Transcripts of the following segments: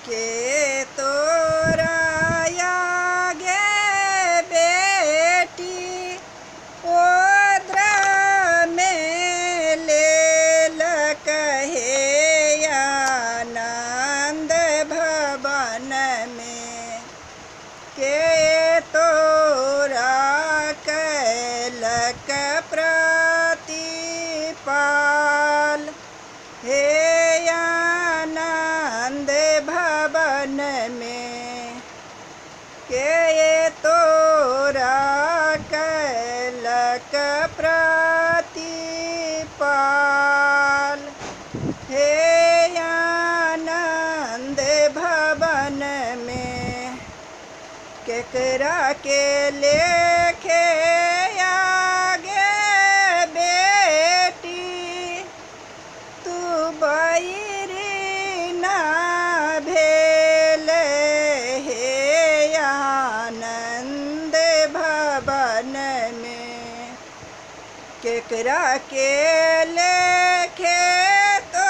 के तोरा आगे बेटी ओद्रा में लेल कहे आनंद भवन में के तोरा कैलक प्रतिपाल हे आनंद भवन में के तोरा कैलक प्रतिपाल हे आनंद भवन में केकरा के लेखे आगे बेटी तू बैरी ना भेल हे आनंद भवन में केकरा के लेखे तो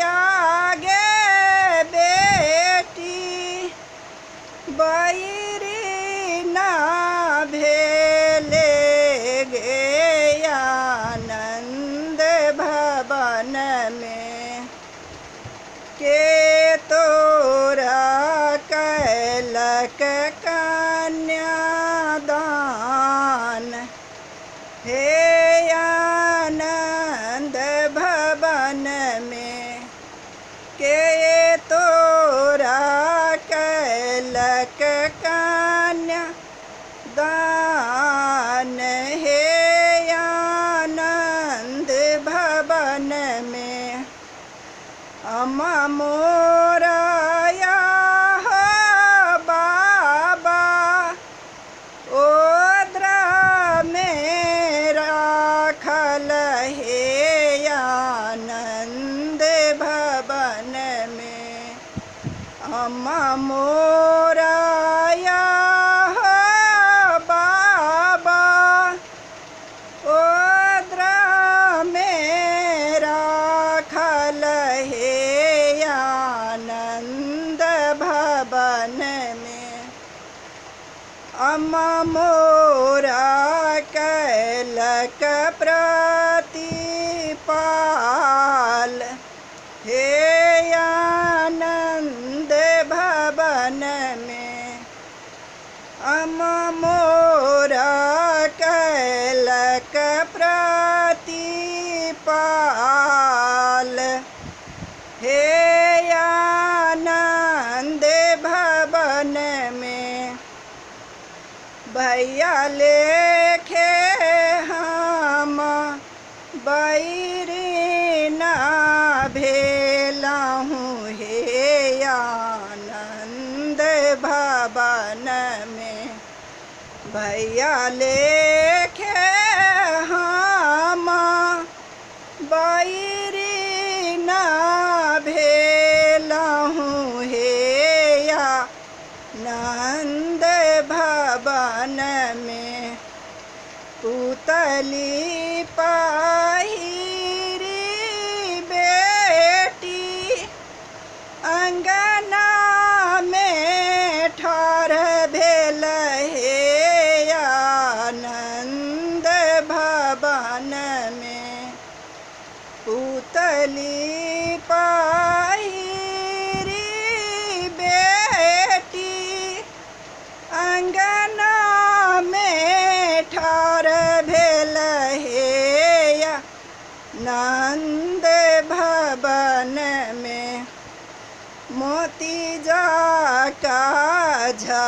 आगे बेटी बैरी ना भेले गे आनंद भवन में के तोरा कैलक कन्यादान हे आनंद भवन में के तोरा कैलक कन्या दान हे आनंद भवन में अम्मा मोरा बाबा ओद्रा में राखल हे आनंद भवन में अम्मा मोरा बाबा ओद्रा में राखल हे आनंद भवन में अम्मा मोरा कैलक प्रतिपाल हे आनंद भवन में अम्मा मोरा कैलक प्रतिपाल हे आनंद भवन में भैया लेखे हम बैरी ना भेला हूँ हे आनंद भवन में भैया लेखे हम बैरी ना भेला हूँ हे आनंद भवन में पुतली पहिरी बेटी अंगना में ठाढ़ भेल हे आनंद भवन में पुतली पहिरी बेटी अंगना में ठाढ़ भेल हे आनंद भवन में मोती जा का झा